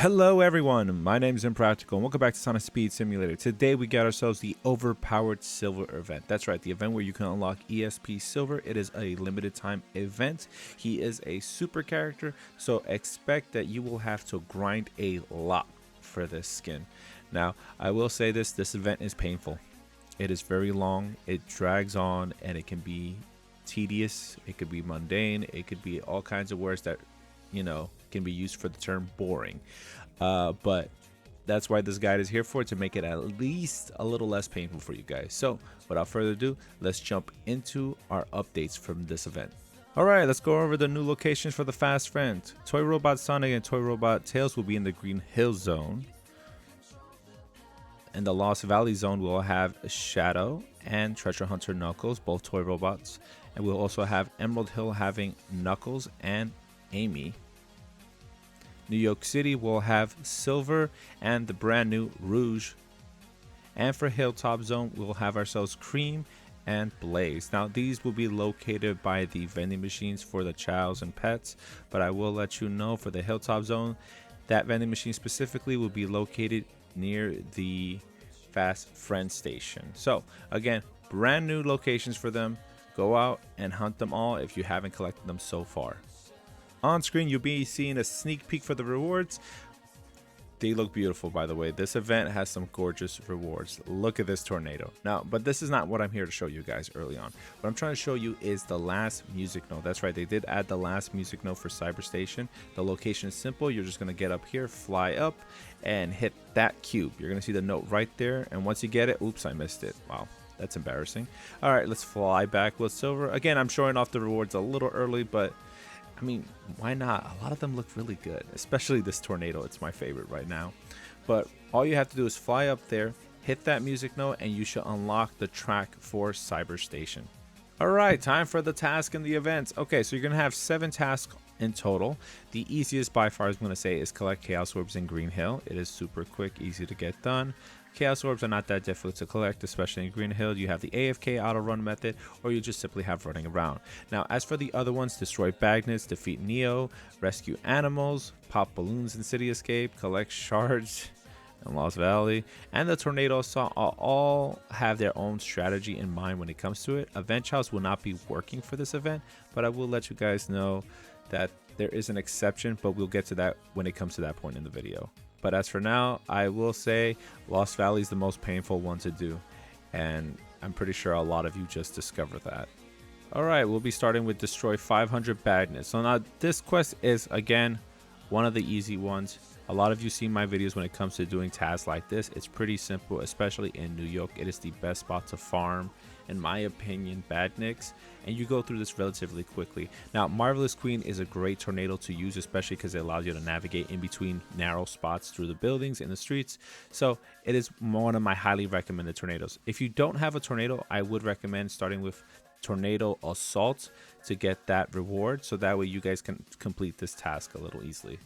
Hello everyone, my name is Impractical and welcome back to Sonic Speed Simulator. Today we got ourselves the Overpowered Silver event. That's right, the event where you can unlock ESP Silver. It is a limited time event. He is a super character, so expect that you will have to grind a lot for this skin. Now, I will say this event is painful. It is very long, it drags on, and it can be tedious, it could be mundane, it could be all kinds of words that can be used for the term boring, but that's why this guide is here for, to make it at least a little less painful for you guys. So without further ado, let's jump into our updates from this event. All right, let's go over the new locations for the Fast Friend. Toy Robot Sonic and Toy Robot Tails will be in the Green Hill Zone. In the Lost Valley Zone, we'll have Shadow and Treasure Hunter Knuckles, both toy robots, and we'll also have Emerald Hill having Knuckles and Amy. New York City will have Silver and the brand new Rouge. And for Hilltop Zone, we'll have ourselves Cream and Blaze. Now, these will be located by the vending machines for the childs and pets, but I will let you know for the Hilltop Zone, that vending machine specifically will be located near the Fast Friend station. So again, brand new locations for them. Go out and hunt them all if you haven't collected them so far. On screen, you'll be seeing a sneak peek for the rewards. They look beautiful, by the way. This event has some gorgeous rewards. Look at this tornado. Now, but this is not what I'm here to show you guys early on. What I'm trying to show you is the last music note. That's right, they did add the last music note for Cyber Station. The location is simple. You're just going to get up here, fly up, and hit that cube. You're going to see the note right there, and once you get it, oops, I missed it. Wow. That's embarrassing. All right, let's fly back with Silver. Again, I'm showing off the rewards a little early, but I mean, why not? A lot of them look really good, especially this tornado. It's my favorite right now. But all you have to do is fly up there, hit that music note, and you should unlock the track for Cyber Station. All right, time for the task and the events. Okay, so you're going to have 7 tasks in total. The easiest by far, I'm going to say, is collect Chaos Orbs in Green Hill. It is super quick, easy to get done. Chaos Orbs are not that difficult to collect, especially in Green Hill. You have the AFK auto run method, or you just simply have running around. Now, as for the other ones, destroy magnets, defeat Neo, rescue animals, pop balloons in City Escape, collect shards in Lost Valley, and the Tornado Assault all have their own strategy in mind when it comes to it. Event House will not be working for this event, but I will let you guys know that there is an exception, but we'll get to that when it comes to that point in the video. But as for now, I will say Lost Valley is the most painful one to do, and I'm pretty sure a lot of you just discovered that. Alright, we'll be starting with destroy 500 badness. So now this quest is, again, one of the easy ones. A lot of you see my videos when it comes to doing tasks like this. It's pretty simple, especially in New York. It is the best spot to farm, in my opinion, badniks, and you go through this relatively quickly. Now, Marvelous Queen is a great tornado to use, especially because it allows you to navigate in between narrow spots through the buildings and the streets. So it is one of my highly recommended tornadoes. If you don't have a tornado, I would recommend starting with Tornado Assault to get that reward, so that way you guys can complete this task a little easily.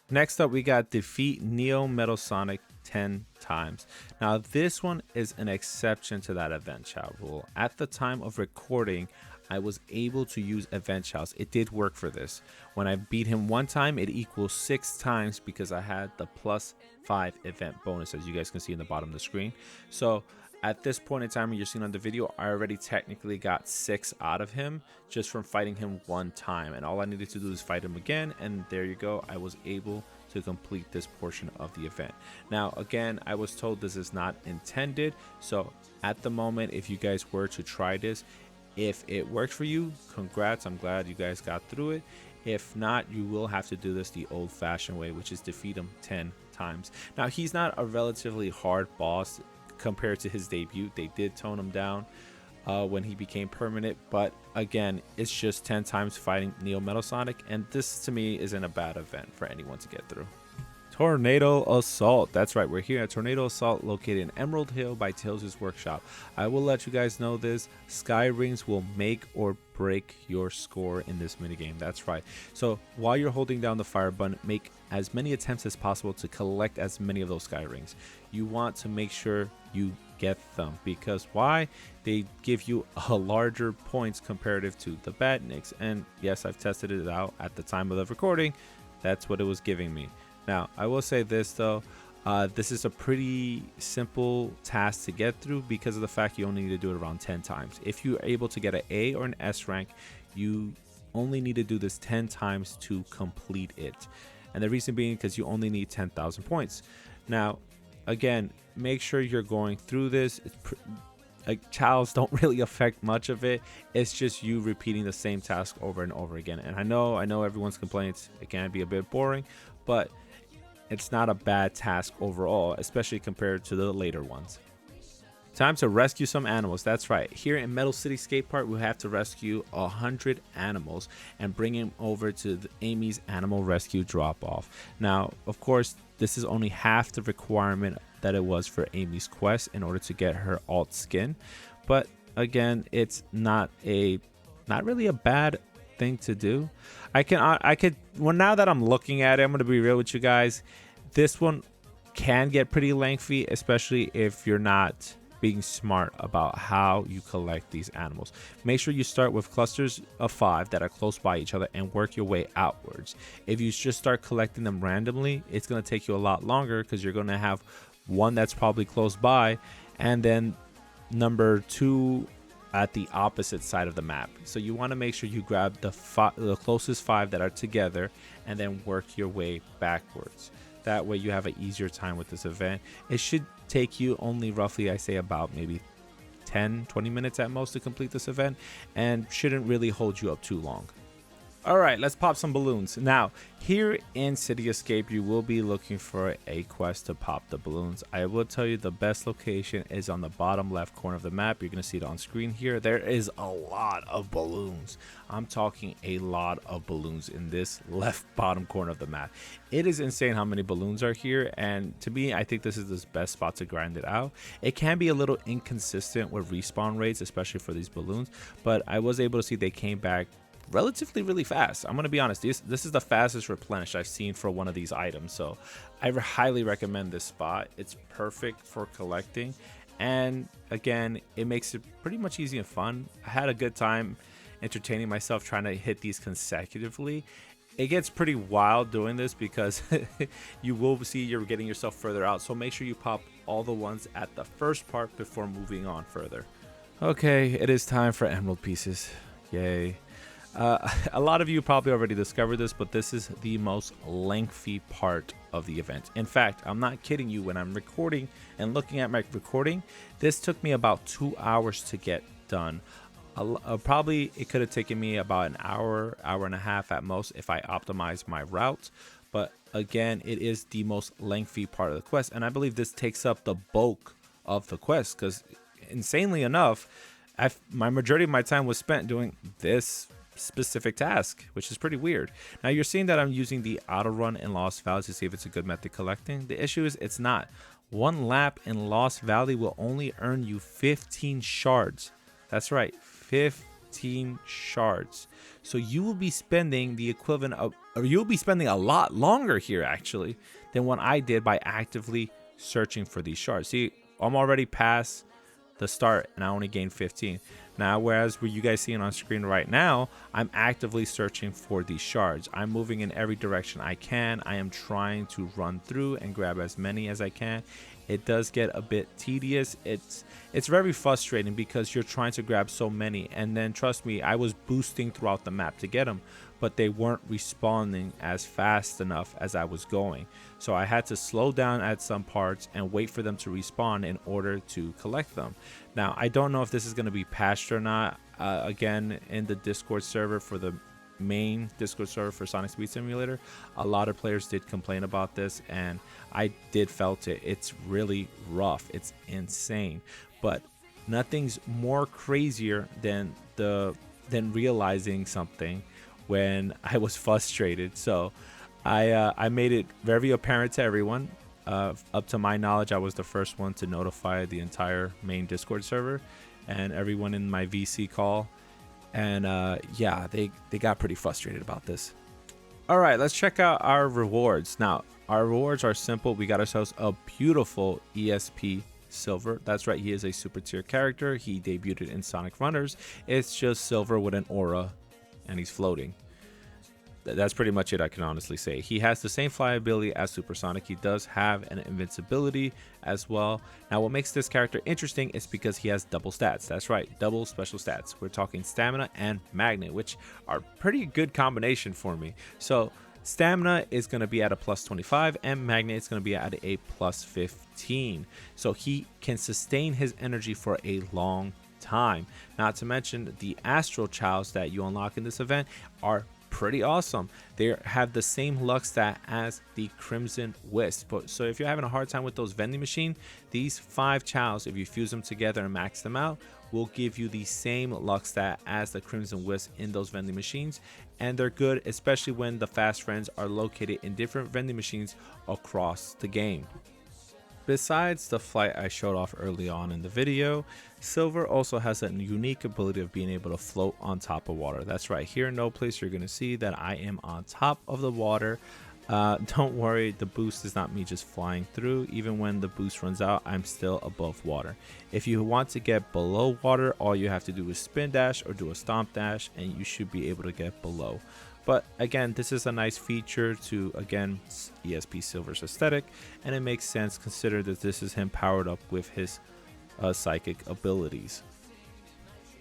Next up, we got defeat Neo Metal Sonic 10 times. Now, this one is an exception to that event shout rule. At the time of recording, I was able to use event shouts. It did work for this. When I beat him one time, it equals 6 times because I had the +5 event bonus, as you guys can see in the bottom of the screen. So at this point in time, when you're seeing on the video, I already technically got 6 out of him just from fighting him one time. And all I needed to do is fight him again. And there you go. I was able to complete this portion of the event. Now, again, I was told this is not intended. So at the moment, if you guys were to try this, if it worked for you, congrats. I'm glad you guys got through it. If not, you will have to do this the old-fashioned way, which is defeat him 10 times. Now, he's not a relatively hard boss compared to his debut. They did tone him down when he became permanent, but again, it's just 10 times fighting Neo Metal Sonic, and this to me isn't a bad event for anyone to get through. Tornado Assault. That's right, we're here at Tornado Assault, located in Emerald Hill by Tails' workshop. I will let you guys know this. Sky Rings will make or break your score in this minigame. That's right. So while you're holding down the fire button, make as many attempts as possible to collect as many of those Sky Rings. You want to make sure you get them, because why? They give you a larger points comparative to the badniks. And yes, I've tested it out at the time of the recording. That's what it was giving me. Now, I will say this though, this is a pretty simple task to get through because of the fact you only need to do it around 10 times. If you're able to get an A or an S rank, you only need to do this 10 times to complete it. And the reason being because you only need 10,000 points. Now, again, make sure you're going through this. Chalice don't really affect much of it. It's just you repeating the same task over and over again. And I know everyone's complaints, it can be a bit boring, but it's not a bad task overall, especially compared to the later ones. Time to rescue some animals. That's right. Here in Metal City Skate Park, we have to rescue 100 animals and bring them over to Amy's animal rescue drop-off. Now, of course, this is only half the requirement that it was for Amy's quest in order to get her alt skin. But again, it's not really a bad thing to do. Well, now that I'm looking at it, I'm going to be real with you guys. This one can get pretty lengthy, especially if you're not being smart about how you collect these animals. Make sure you start with clusters of 5 that are close by each other and work your way outwards. If you just start collecting them randomly, it's going to take you a lot longer because you're going to have one that's probably close by and then number 2 at the opposite side of the map. So you want to make sure you grab the closest 5 that are together and then work your way backwards. That way you have an easier time with this event. It should take you only roughly, I say, about maybe 10-20 minutes at most to complete this event, and shouldn't really hold you up too long. All right, let's pop some balloons. Now, here in City Escape, you will be looking for a quest to pop the balloons. I will tell you the best location is on the bottom left corner of the map. You're going to see it on screen here. There is a lot of balloons. I'm talking a lot of balloons in this left bottom corner of the map. It is insane how many balloons are here, and to me, I think this is the best spot to grind it out. It can be a little inconsistent with respawn rates, especially for these balloons, but I was able to see they came back relatively really fast. I'm gonna be honest, this is the fastest replenish I've seen for one of these items, so I highly recommend this spot. It's perfect for collecting, and again, it makes it pretty much easy and fun. I had a good time entertaining myself trying to hit these consecutively. It gets pretty wild doing this because you will see you're getting yourself further out, so make sure you pop all the ones at the first part before moving on further. Okay, it is time for emerald pieces. Yay. A lot of you probably already discovered this, but this is the most lengthy part of the event. In fact, I'm not kidding you. When I'm recording and looking at my recording, this took me about 2 hours to get done. Probably it could have taken me about an hour and a half at most if I optimized my route. But again, it is the most lengthy part of the quest, and I believe this takes up the bulk of the quest because, insanely enough, my majority of my time was spent doing this specific task, which is pretty weird. Now you're seeing that I'm using the auto run in Lost Valley to see if it's a good method collecting. The issue is it's not. One lap in Lost Valley will only earn you 15 shards. That's right, 15 shards. So you will be spending the equivalent of, or you'll be spending a lot longer here actually than what I did by actively searching for these shards. See, I'm already past the start and I only gained 15. Now, whereas what you guys seeing on screen right now, I'm actively searching for these shards. I'm moving in every direction I can. I am trying to run through and grab as many as I can. It does get a bit tedious. It's very frustrating because you're trying to grab so many, and then trust me, I was boosting throughout the map to get them, but they weren't respawning as fast enough as I was going. So I had to slow down at some parts and wait for them to respawn in order to collect them. Now, I don't know if this is going to be patched or not. Again, in the Discord server, for the main Discord server for Sonic Speed Simulator, a lot of players did complain about this, and I did felt it. It's really rough. It's insane. But nothing's more crazier than realizing something when I was frustrated. So I made it very apparent to everyone. Up to my knowledge, I was the first one to notify the entire main Discord server and everyone in my VC call. And yeah, they got pretty frustrated about this. All right, let's check out our rewards. Now, our rewards are simple. We got ourselves a beautiful ESP Silver. That's right, he is a super tier character. He debuted in Sonic Runners. It's just silver with an aura, and he's floating. That's pretty much it, I can honestly say. He has the same flyability as Supersonic. He does have an invincibility as well. Now, what makes this character interesting is because he has double stats. That's right, double special stats. We're talking stamina and magnet, which are pretty good combination for me. So stamina is going to be at a plus 25 and magnet is going to be at a plus 15. So he can sustain his energy for a long time. Not to mention the astral chows that you unlock in this event are pretty awesome. They have the same luck stat as the Crimson Wisp. But so if you're having a hard time with those vending machine, these 5 chows, if you fuse them together and max them out, will give you the same luck stat as the Crimson Wisp in those vending machines. And they're good, especially when the fast friends are located in different vending machines across the game. Besides the flight I showed off early on in the video, Silver also has a unique ability of being able to float on top of water. That's right, here in No Place you're going to see that I am on top of the water. Don't worry, the boost is not me just flying through. Even when the boost runs out, I'm still above water. If you want to get below water, all you have to do is spin dash or do a stomp dash and you should be able to get below. But again, this is a nice feature to, again, ESP Silver's aesthetic, and it makes sense consider that this is him powered up with his psychic abilities.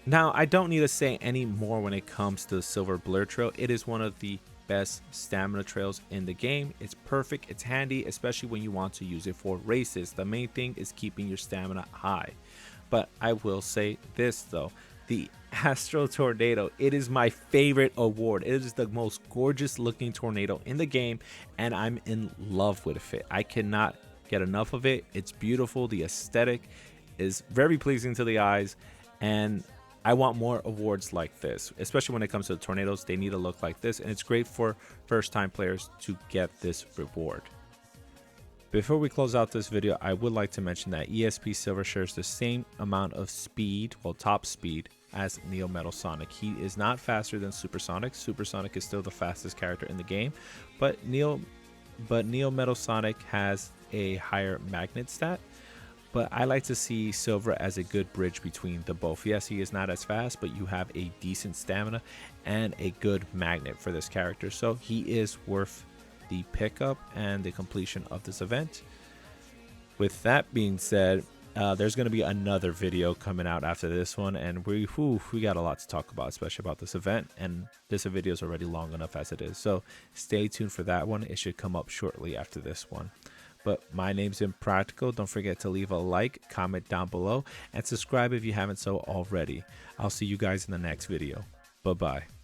Now, I don't need to say any more when it comes to the Silver Blur Trail. It is one of the best stamina trails in the game. It's perfect, it's handy, especially when you want to use it for races. The main thing is keeping your stamina high. But I will say this though, the Astro Tornado, it is my favorite award. It is the most gorgeous looking tornado in the game and I'm in love with it. I cannot get enough of it. It's beautiful. The aesthetic is very pleasing to the eyes and I want more awards like this, especially when it comes to the tornadoes. They need to look like this and it's great for first time players to get this reward. Before we close out this video, I would like to mention that ESP Silver shares the same amount of speed, well, top speed, as Neo Metal Sonic. He is not faster than Supersonic. Supersonic is still the fastest character in the game, but Neo Metal Sonic has a higher magnet stat. But I like to see Silver as a good bridge between the both. Yes, he is not as fast, but you have a decent stamina and a good magnet for this character. So he is worth the pickup and the completion of this event. With that being said, there's going to be another video coming out after this one, and we got a lot to talk about, especially about this event, and this video is already long enough as it is, so stay tuned for that one. It should come up shortly after this one. But my name's Impractical. Don't forget to leave a like, comment down below, and subscribe if you haven't so already. I'll see you guys in the next video. Bye bye.